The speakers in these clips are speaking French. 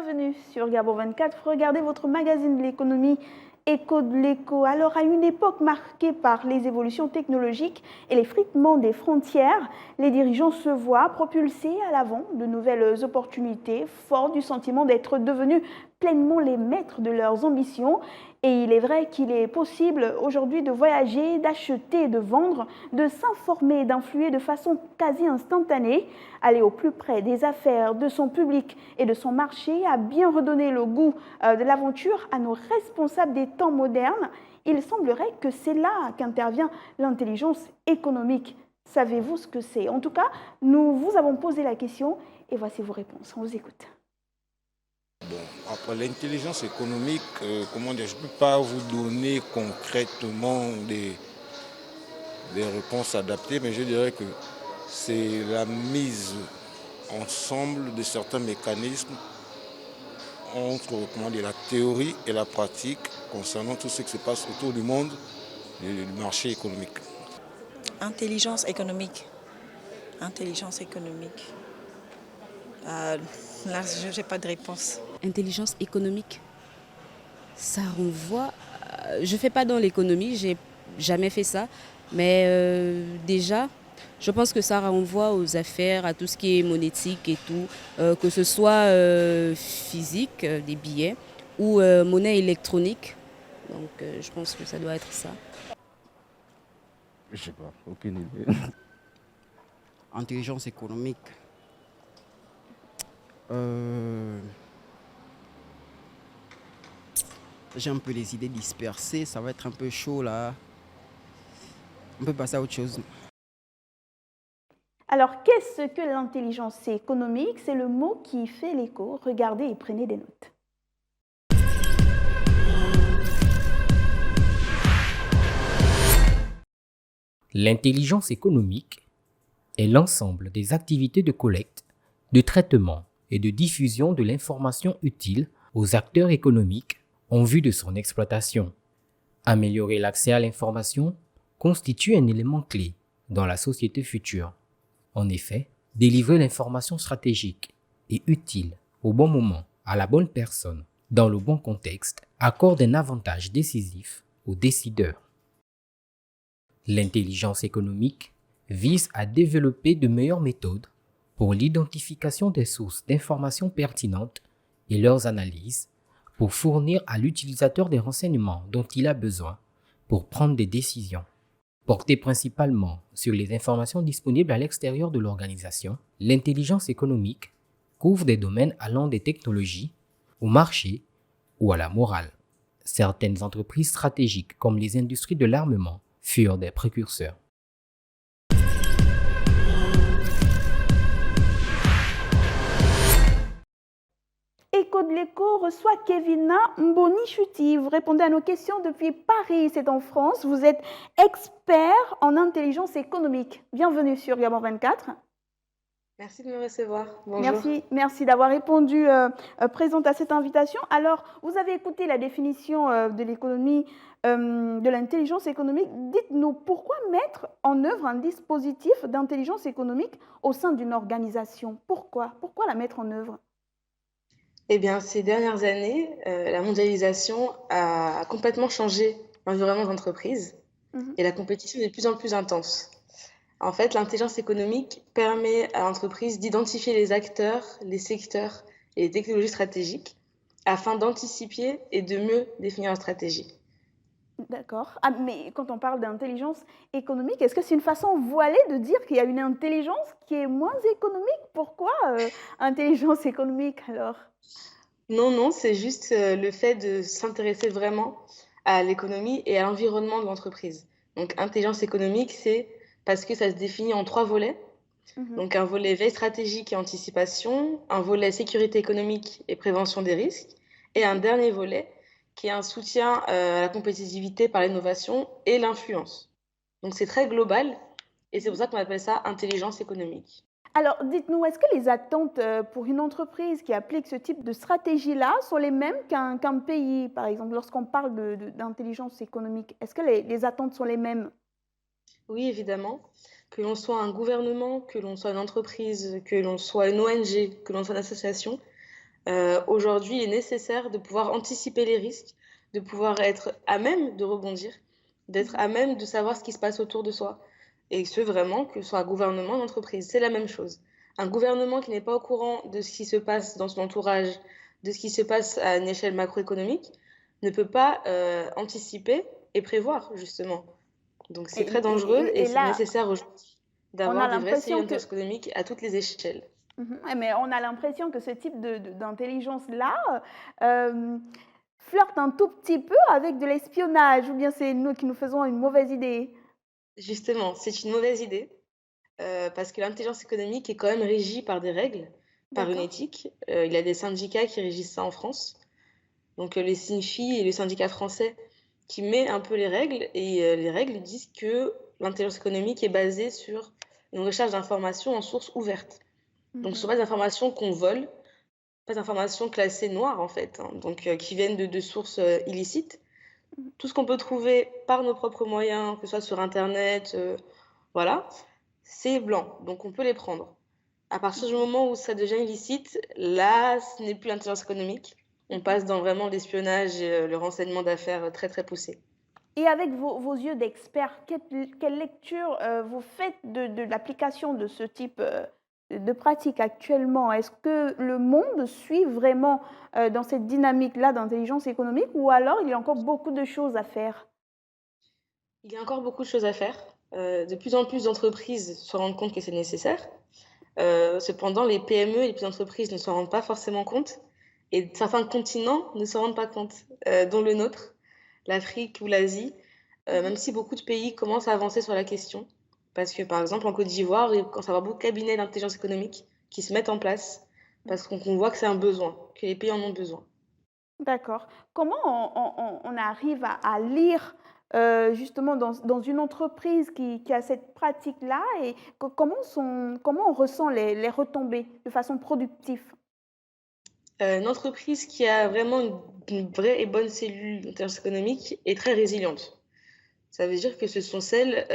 bienvenue sur Gabon 24. Regardez votre magazine de l'économie Écho de l'écho. Alors, à une époque marquée par les évolutions technologiques et l'effritement des frontières, les dirigeants se voient propulsés à l'avant de nouvelles opportunités, forts du sentiment d'être devenus pleinement les maîtres de leurs ambitions. Et il est vrai qu'il est possible aujourd'hui de voyager, d'acheter, de vendre, de s'informer, d'influer de façon quasi instantanée, aller au plus près des affaires, de son public et de son marché, à bien redonner le goût de l'aventure à nos responsables des temps modernes. Il semblerait que c'est là qu'intervient l'intelligence économique. Savez-vous ce que c'est? En tout cas, nous vous avons posé la question et voici vos réponses. On vous écoute. Bon, après l'intelligence économique, comment dire, je ne peux pas vous donner concrètement des réponses adaptées, mais je dirais que c'est la mise ensemble de certains mécanismes entre comment dire, la théorie et la pratique concernant tout ce qui se passe autour du monde du marché économique. Intelligence économique. Intelligence économique. Là, je n'ai pas de réponse. Intelligence économique, ça renvoie. Je ne fais pas dans l'économie, j'ai jamais fait ça, mais déjà, je pense que ça renvoie aux affaires, à tout ce qui est monétique et tout, que ce soit physique, des billets, ou monnaie électronique. Donc, je pense que ça doit être ça. Je sais pas, aucune idée. Intelligence économique. J'ai un peu les idées dispersées, ça va être un peu chaud là. On peut passer à autre chose. Alors, qu'est-ce que l'intelligence économique? C'est le mot qui fait l'écho. Regardez et prenez des notes. L'intelligence économique est l'ensemble des activités de collecte, de traitement et de diffusion de l'information utile aux acteurs économiques en vue de son exploitation. Améliorer l'accès à l'information constitue un élément clé dans la société future. En effet, délivrer l'information stratégique et utile au bon moment à la bonne personne dans le bon contexte accorde un avantage décisif aux décideurs. L'intelligence économique vise à développer de meilleures méthodes pour l'identification des sources d'informations pertinentes et leurs analyses pour fournir à l'utilisateur des renseignements dont il a besoin pour prendre des décisions. Portée principalement sur les informations disponibles à l'extérieur de l'organisation, l'intelligence économique couvre des domaines allant des technologies au marché ou à la morale. Certaines entreprises stratégiques comme les industries de l'armement furent des précurseurs. Écho de l'écho reçoit Kevina Mbonichuti. Vous répondez à nos questions depuis Paris, c'est en France. Vous êtes expert en intelligence économique. Bienvenue sur Gabon 24. Merci de me recevoir. Bonjour. Merci d'avoir répondu présente à cette invitation. Alors, vous avez écouté la définition de l'économie, de l'intelligence économique. Dites-nous, pourquoi mettre en œuvre un dispositif d'intelligence économique au sein d'une organisation? Pourquoi la mettre en œuvre? Eh bien, ces dernières années, la mondialisation a complètement changé l'environnement d'entreprise et la compétition est de plus en plus intense. En fait, l'intelligence économique permet à l'entreprise d'identifier les acteurs, les secteurs et les technologies stratégiques afin d'anticiper et de mieux définir la stratégie. D'accord. Ah, mais quand on parle d'intelligence économique, est-ce que c'est une façon voilée de dire qu'il y a une intelligence qui est moins économique? Pourquoi intelligence économique alors? Non, c'est juste le fait de s'intéresser vraiment à l'économie et à l'environnement de l'entreprise. Donc, intelligence économique, c'est parce que ça se définit en 3 volets. Donc, un volet veille stratégique et anticipation, un volet sécurité économique et prévention des risques, et un dernier volet qui est un soutien à la compétitivité par l'innovation et l'influence. Donc, c'est très global et c'est pour ça qu'on appelle ça intelligence économique. Alors, dites-nous, est-ce que les attentes pour une entreprise qui applique ce type de stratégie-là sont les mêmes qu'un pays, par exemple, lorsqu'on parle d'intelligence économique? Est-ce que les attentes sont les mêmes? Oui, évidemment. Que l'on soit un gouvernement, que l'on soit une entreprise, que l'on soit une ONG, que l'on soit une association, Aujourd'hui, il est nécessaire de pouvoir anticiper les risques, de pouvoir être à même de rebondir, d'être à même de savoir ce qui se passe autour de soi. Et ce, vraiment, que ce soit un gouvernement, une entreprise, c'est la même chose. Un gouvernement qui n'est pas au courant de ce qui se passe dans son entourage, de ce qui se passe à une échelle macroéconomique, ne peut pas anticiper et prévoir, justement. Donc c'est très dangereux et Et c'est là, nécessaire aujourd'hui on a d'avoir des vraies cellules l'impression que interéconomiques à toutes les échelles. Mais on a l'impression que ce type d'intelligence-là euh, flirte un tout petit peu avec de l'espionnage, ou bien c'est nous qui nous faisons une mauvaise idée. Justement, c'est une mauvaise idée parce que l'intelligence économique est quand même régie par des règles, par une D'accord. éthique. Il y a des syndicats qui régissent ça en France. Donc les SINFI et le syndicat français qui met un peu les règles et les règles disent que l'intelligence économique est basée sur une recherche d'informations en source ouverte. Donc ce ne sont pas des informations qu'on vole, pas d'informations classées noires en fait, hein, donc qui viennent de sources illicites. Tout ce qu'on peut trouver par nos propres moyens, que ce soit sur Internet, voilà, c'est blanc, donc on peut les prendre. À partir du moment où ça devient illicite, là, ce n'est plus l'intelligence économique. On passe dans vraiment l'espionnage et le renseignement d'affaires très très poussé. Et avec vos yeux d'expert, quelle lecture vous faites de l'application de ce type de pratique actuellement? Est-ce que le monde suit vraiment dans cette dynamique-là d'intelligence économique, ou alors il y a encore beaucoup de choses à faire? Il y a encore beaucoup de choses à faire. De plus en plus d'entreprises se rendent compte que c'est nécessaire. Cependant, les PME et les petites entreprises ne s'en rendent pas forcément compte. Et certains continents ne s'en rendent pas compte, dont le nôtre, l'Afrique ou l'Asie, même si beaucoup de pays commencent à avancer sur la question. Parce que, par exemple, en Côte d'Ivoire, il commence à y avoir beaucoup de cabinets d'intelligence économique qui se mettent en place parce qu'on voit que c'est un besoin, que les pays en ont besoin. D'accord. Comment on arrive à lire justement dans une entreprise qui a cette pratique-là, et comment on ressent les retombées de façon productive? Une entreprise qui a vraiment une vraie et bonne cellule d'intelligence économique est très résiliente. Ça veut dire que ce sont celles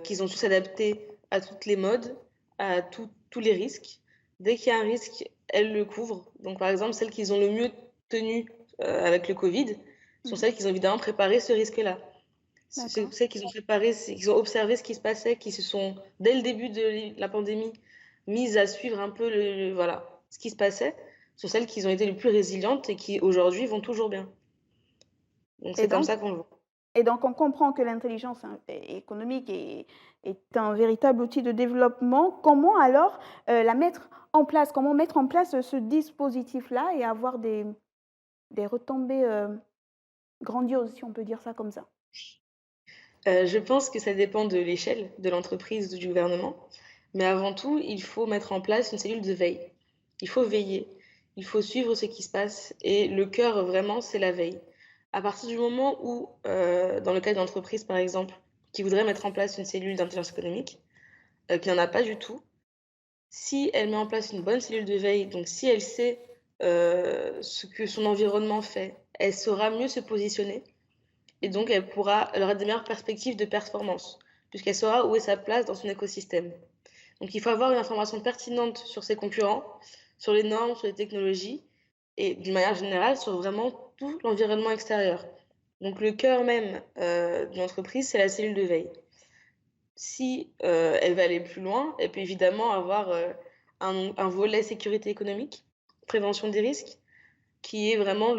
qui ont su s'adapter à toutes les modes, à tous les risques. Dès qu'il y a un risque, elles le couvrent. Donc, par exemple, celles qui ont le mieux tenu avec le Covid sont Mhm. celles qui ont évidemment préparé ce risque-là. D'accord. Celles qui ont préparé, qui ont observé ce qui se passait, qui se sont, dès le début de la pandémie, mises à suivre un peu voilà, ce qui se passait, sont celles qui ont été les plus résilientes et qui aujourd'hui vont toujours bien. Donc, Et c'est comme donc, ça qu'on le voit. et donc, on comprend que l'intelligence économique est un véritable outil de développement. Comment alors la mettre en place? Comment mettre en place ce dispositif-là et avoir des retombées grandioses, si on peut dire ça comme ça? Je pense que ça dépend de l'échelle de l'entreprise ou du gouvernement. Mais avant tout, il faut mettre en place une cellule de veille. Il faut veiller, il faut suivre ce qui se passe et le cœur vraiment, c'est la veille. À partir du moment où, dans le cas d'une entreprise par exemple, qui voudrait mettre en place une cellule d'intelligence économique, qui n'en a pas du tout, si elle met en place une bonne cellule de veille, donc si elle sait, ce que son environnement fait, elle saura mieux se positionner et donc elle aura des meilleures perspectives de performance, puisqu'elle saura où est sa place dans son écosystème. Donc il faut avoir une information pertinente sur ses concurrents, sur les normes, sur les technologies et d'une manière générale sur vraiment tout l'environnement extérieur. Donc le cœur même d'une entreprise, c'est la cellule de veille. Si elle veut aller plus loin, elle peut évidemment avoir un volet sécurité économique, prévention des risques, qui est vraiment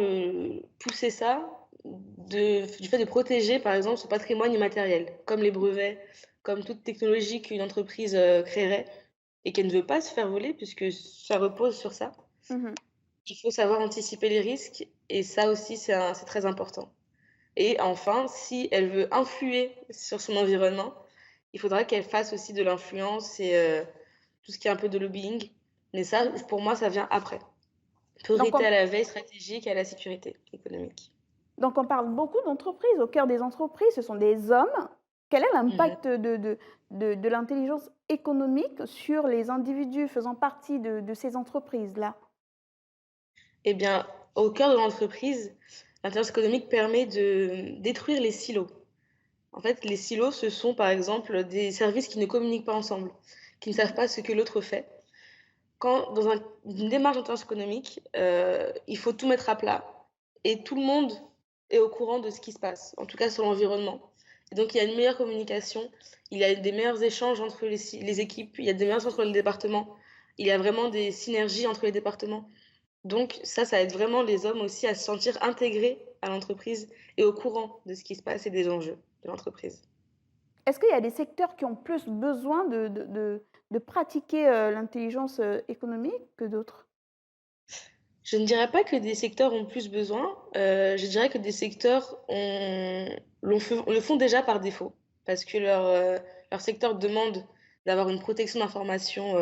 pousser ça du fait de protéger, par exemple, son patrimoine immatériel, comme les brevets, comme toute technologie qu'une entreprise créerait et qu'elle ne veut pas se faire voler puisque ça repose sur ça. Mhm. Il faut savoir anticiper les risques et ça aussi, c'est très important. Et enfin, si elle veut influer sur son environnement, il faudra qu'elle fasse aussi de l'influence et tout ce qui est un peu de lobbying. Mais ça, pour moi, ça vient après. Donc, Priorité on, à la veille stratégique et à la sécurité économique. Donc, on parle beaucoup d'entreprises. Au cœur des entreprises, ce sont des hommes. Quel est Mhm. l'impact de l'intelligence économique sur les individus faisant partie de ces entreprises-là? Eh bien, au cœur de l'entreprise, l'intelligence économique permet de détruire les silos. En fait, les silos, ce sont par exemple des services qui ne communiquent pas ensemble, qui ne savent pas ce que l'autre fait. Quand dans une démarche d'intelligence économique, il faut tout mettre à plat et tout le monde est au courant de ce qui se passe, en tout cas sur l'environnement. Et donc il y a une meilleure communication, il y a des meilleurs échanges entre les équipes, il y a des meilleurs échanges entre les départements, il y a vraiment des synergies entre les départements. Donc ça aide vraiment les hommes aussi à se sentir intégrés à l'entreprise et au courant de ce qui se passe et des enjeux de l'entreprise. Est-ce qu'il y a des secteurs qui ont plus besoin de pratiquer l'intelligence économique que d'autres? Je ne dirais pas que des secteurs ont plus besoin, je dirais que des secteurs le font déjà par défaut. Parce que leur secteur demande d'avoir une protection d'informations,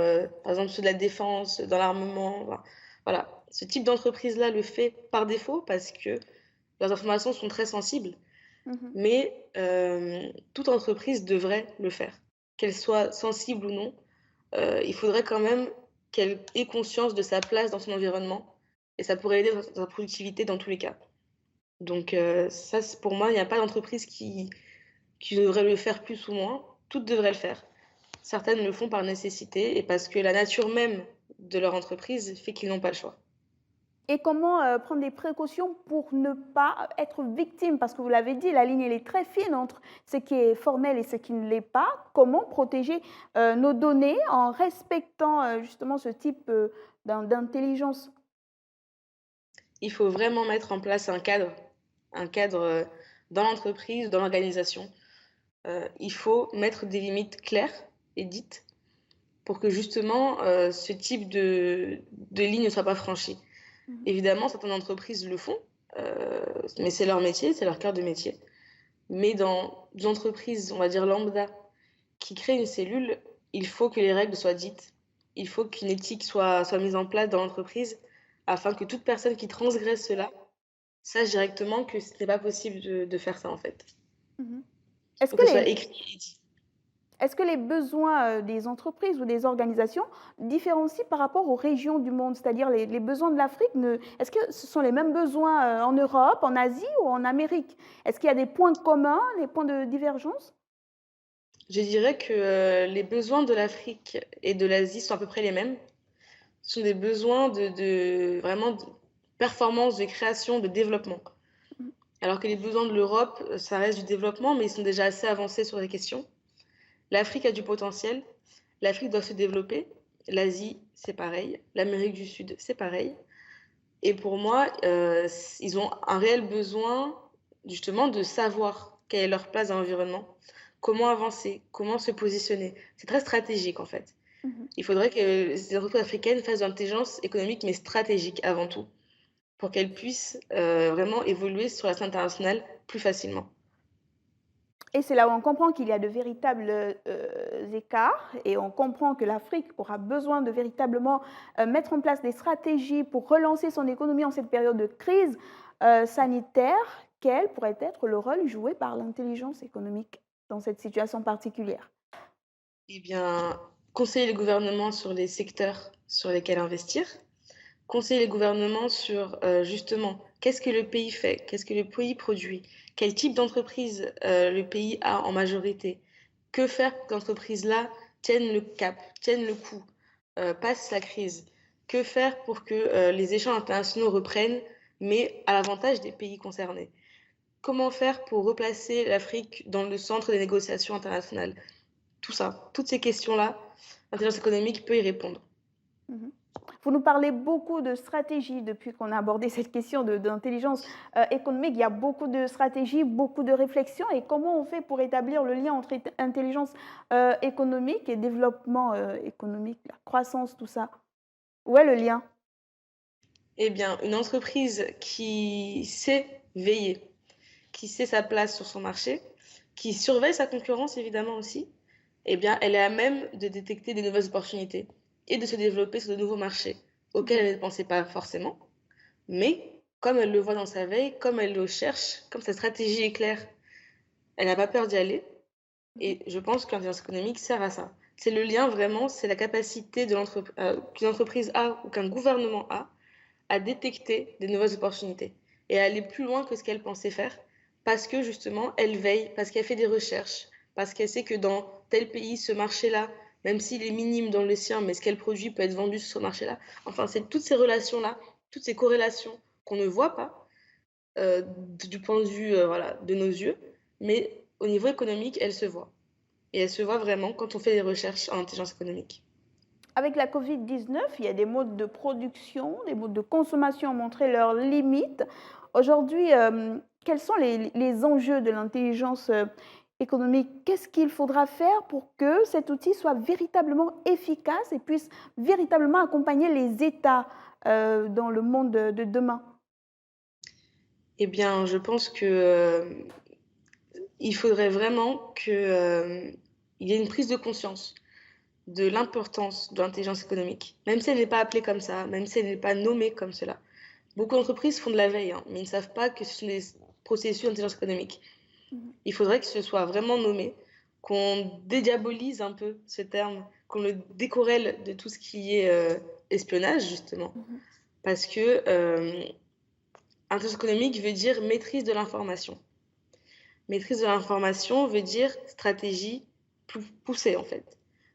par exemple ceux de la défense, dans l'armement, enfin, voilà. Ce type d'entreprise-là le fait par défaut parce que leurs informations sont très sensibles, Mhm. mais toute entreprise devrait le faire. Qu'elle soit sensible ou non, il faudrait quand même qu'elle ait conscience de sa place dans son environnement et ça pourrait aider dans sa productivité dans tous les cas. Donc ça, pour moi, il n'y a pas d'entreprise qui devrait le faire plus ou moins. Toutes devraient le faire. Certaines le font par nécessité et parce que la nature même de leur entreprise fait qu'ils n'ont pas le choix. Et comment prendre des précautions pour ne pas être victime? Parce que vous l'avez dit, la ligne elle est très fine entre ce qui est formel et ce qui ne l'est pas. Comment protéger nos données en respectant justement ce type d'intelligence? Il faut vraiment mettre en place un cadre dans l'entreprise, dans l'organisation. Il faut mettre des limites claires et dites pour que justement ce type de ligne ne soit pas franchi. Mhm. Évidemment, certaines entreprises le font, mais c'est leur métier, c'est leur cœur de métier. Mais dans des entreprises, on va dire lambda, qui créent une cellule, il faut que les règles soient dites. Il faut qu'une éthique soit mise en place dans l'entreprise afin que toute personne qui transgresse cela sache directement que ce n'est pas possible de faire ça en fait. Mhm. Il Est-ce faut que que ce soit les, écrit et dit. est-ce que les besoins des entreprises ou des organisations différencient par rapport aux régions du monde? C'est-à-dire les besoins de l'Afrique, est-ce que ce sont les mêmes besoins en Europe, en Asie ou en Amérique? Est-ce qu'il y a des points communs, des points de divergence? Je dirais que les besoins de l'Afrique et de l'Asie sont à peu près les mêmes. Ce sont des besoins vraiment de performance, de création, de développement. Alors que les besoins de l'Europe, ça reste du développement, mais ils sont déjà assez avancés sur les questions. L'Afrique a du potentiel, l'Afrique doit se développer, l'Asie, c'est pareil, l'Amérique du Sud, c'est pareil. Et pour moi, ils ont un réel besoin justement de savoir quelle est leur place dans l'environnement, comment avancer, comment se positionner. C'est très stratégique en fait. Mhm. Il faudrait que les entreprises africaines fassent de l'intelligence économique, mais stratégique avant tout, pour qu'elles puissent vraiment évoluer sur la scène internationale plus facilement. Et c'est là où on comprend qu'il y a de véritables écarts et on comprend que l'Afrique aura besoin de véritablement mettre en place des stratégies pour relancer son économie en cette période de crise sanitaire. Quel pourrait être le rôle joué par l'intelligence économique dans cette situation particulière? Eh bien, conseiller le gouvernement sur les secteurs sur lesquels investir, conseiller le gouvernement sur justement qu'est-ce que le pays fait, qu'est-ce que le pays produit, quel type d'entreprise le pays a en majorité, que faire pour que l'entreprise-là tienne le cap, tienne le coup, passe la crise, que faire pour que les échanges internationaux reprennent, mais à l'avantage des pays concernés. Comment faire pour replacer l'Afrique dans le centre des négociations internationales? Tout ça, toutes ces questions-là, l'intelligence économique peut y répondre. Mhm. Vous nous parlez beaucoup de stratégies depuis qu'on a abordé cette question d'intelligence économique. Il y a beaucoup de stratégies, beaucoup de réflexions. Et comment on fait pour établir le lien entre intelligence économique et développement économique, la croissance, tout ça? Où est le lien? Eh bien, une entreprise qui sait veiller, qui sait sa place sur son marché, qui surveille sa concurrence évidemment aussi, eh bien, elle est à même de détecter des nouvelles opportunités et de se développer sur de nouveaux marchés auxquels elle ne pensait pas forcément. Mais comme elle le voit dans sa veille, comme elle le cherche, comme sa stratégie est claire, elle n'a pas peur d'y aller. Et je pense que l'intelligence économique sert à ça. C'est le lien vraiment, c'est la capacité qu'une entreprise a ou qu'un gouvernement a à détecter des nouvelles opportunités et à aller plus loin que ce qu'elle pensait faire parce que justement, elle veille, parce qu'elle fait des recherches, parce qu'elle sait que dans tel pays, ce marché-là même s'il est minime dans le sien, mais ce qu'elle produit peut être vendu sur ce marché-là. Enfin, c'est toutes ces relations-là, toutes ces corrélations qu'on ne voit pas du point de vue voilà, de nos yeux, mais au niveau économique, elles se voient. Et elles se voient vraiment quand on fait des recherches en intelligence économique. Avec la Covid-19, il y a des modes de production, des modes de consommation ont montré leurs limites. Aujourd'hui, quels sont les enjeux de l'intelligence économique? Qu'est-ce qu'il faudra faire pour que cet outil soit véritablement efficace et puisse véritablement accompagner les États dans le monde de demain? Eh bien, je pense que il faudrait vraiment qu'il y ait une prise de conscience de l'importance de l'intelligence économique, même si elle n'est pas appelée comme ça, même si elle n'est pas nommée comme cela. Beaucoup d'entreprises font de la veille, hein, mais ils ne savent pas que ce sont des processus d'intelligence économique. Il faudrait que ce soit vraiment nommé, qu'on dédiabolise un peu ce terme, qu'on le décorrèle de tout ce qui est espionnage, justement. Parce que intelligence économique veut dire maîtrise de l'information. Maîtrise de l'information veut dire stratégie plus poussée, en fait.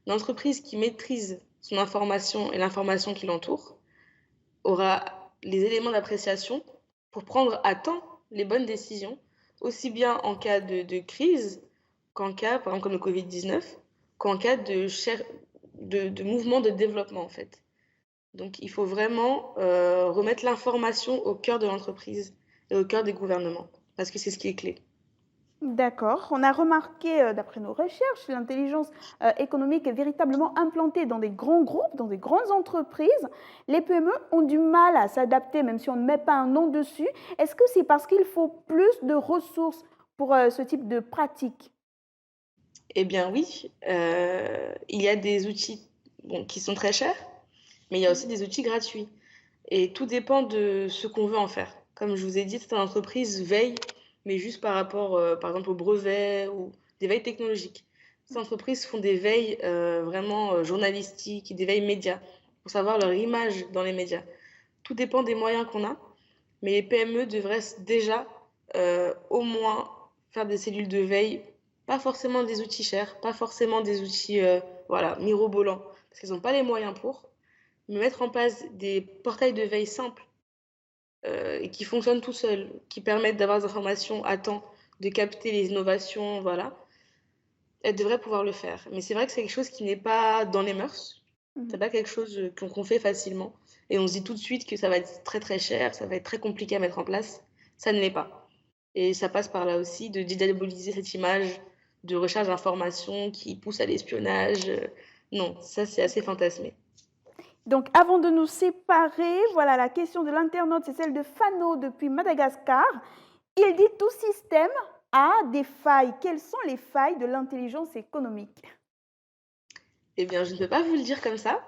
Une entreprise qui maîtrise son information et l'information qui l'entoure aura les éléments d'appréciation pour prendre à temps les bonnes décisions, aussi bien en cas de crise qu'en cas, par exemple comme le Covid-19, qu'en cas de mouvement de développement, en fait. Donc il faut vraiment remettre l'information au cœur de l'entreprise et au cœur des gouvernements, parce que c'est ce qui est clé. D'accord. On a remarqué, d'après nos recherches, l'intelligence économique est véritablement implantée dans des grands groupes, dans des grandes entreprises. Les PME ont du mal à s'adapter, même si on ne met pas un nom dessus. Est-ce que c'est parce qu'il faut plus de ressources pour ce type de pratique? Eh bien oui, il y a des outils qui sont très chers, mais il y a aussi des outils gratuits. Et tout dépend de ce qu'on veut en faire. Comme je vous ai dit, certaines entreprises veillent, mais juste par rapport, par exemple, aux brevets ou des veilles technologiques. Ces entreprises font des veilles vraiment journalistiques, des veilles médias, pour savoir leur image dans les médias. Tout dépend des moyens qu'on a, mais les PME devraient déjà au moins faire des cellules de veille, pas forcément des outils chers, pas forcément des outils voilà, mirobolants, parce qu'ils n'ont pas les moyens pour, mais mettre en place des portails de veille simples et qui fonctionnent tout seuls, qui permettent d'avoir des informations à temps, de capter les innovations, voilà, elle devrait pouvoir le faire. Mais c'est vrai que c'est quelque chose qui n'est pas dans les mœurs, c'est pas quelque chose qu'on fait facilement, et on se dit tout de suite que ça va être très très cher, ça va être très compliqué à mettre en place. Ça ne l'est pas. Et ça passe par là aussi de dédiaboliser cette image de recherche d'informations qui pousse à l'espionnage. Non, ça c'est assez fantasmé. Donc, avant de nous séparer, voilà la question de l'internaute, c'est celle de Fano depuis Madagascar. Il dit tout système a des failles. Quelles sont les failles de l'intelligence économique? Eh bien, je ne peux pas vous le dire comme ça.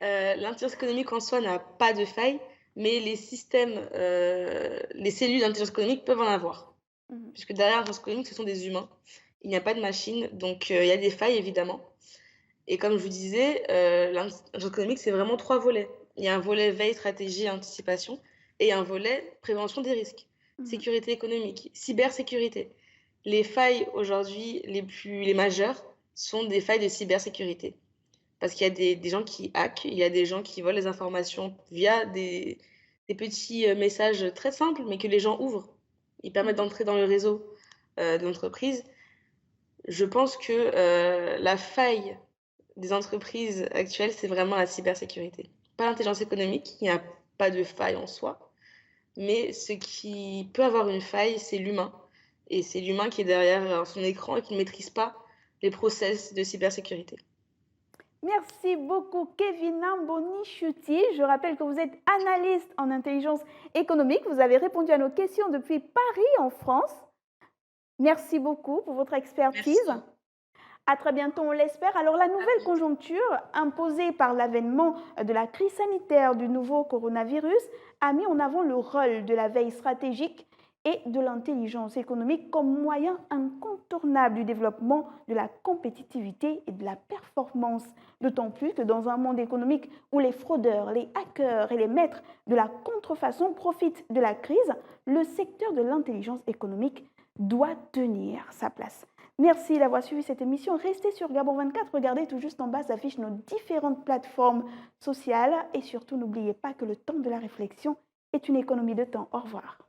L'intelligence économique en soi n'a pas de faille, mais les systèmes, les cellules d'intelligence économique peuvent en avoir. Puisque derrière l'intelligence économique, ce sont des humains. Il n'y a pas de machine, donc il y a des failles évidemment. Et comme je vous disais, l'intelligence économique, c'est vraiment 3 volets. Il y a un volet veille, stratégie et anticipation, et un volet prévention des risques, sécurité économique, cybersécurité. Les failles aujourd'hui les majeures sont des failles de cybersécurité. Parce qu'il y a des gens qui hackent, il y a des gens qui volent les informations via des petits messages très simples, mais que les gens ouvrent. Ils permettent d'entrer dans le réseau de l'entreprise. Je pense que la faille des entreprises actuelles, c'est vraiment la cybersécurité. Pas l'intelligence économique, il n'y a pas de faille en soi, mais ce qui peut avoir une faille, c'est l'humain. Et c'est l'humain qui est derrière son écran et qui ne maîtrise pas les process de cybersécurité. Merci beaucoup, Kevin Bonichuti. Je rappelle que vous êtes analyste en intelligence économique. Vous avez répondu à nos questions depuis Paris, en France. Merci beaucoup pour votre expertise. Merci. À très bientôt, on l'espère. Alors, la nouvelle conjoncture imposée par l'avènement de la crise sanitaire du nouveau coronavirus a mis en avant le rôle de la veille stratégique et de l'intelligence économique comme moyen incontournable du développement de la compétitivité et de la performance. D'autant plus que dans un monde économique où les fraudeurs, les hackers et les maîtres de la contrefaçon profitent de la crise, le secteur de l'intelligence économique doit tenir sa place. Merci d'avoir suivi cette émission. Restez sur Gabon 24. Regardez tout juste en bas s'affichent nos différentes plateformes sociales. Et surtout, n'oubliez pas que le temps de la réflexion est une économie de temps. Au revoir.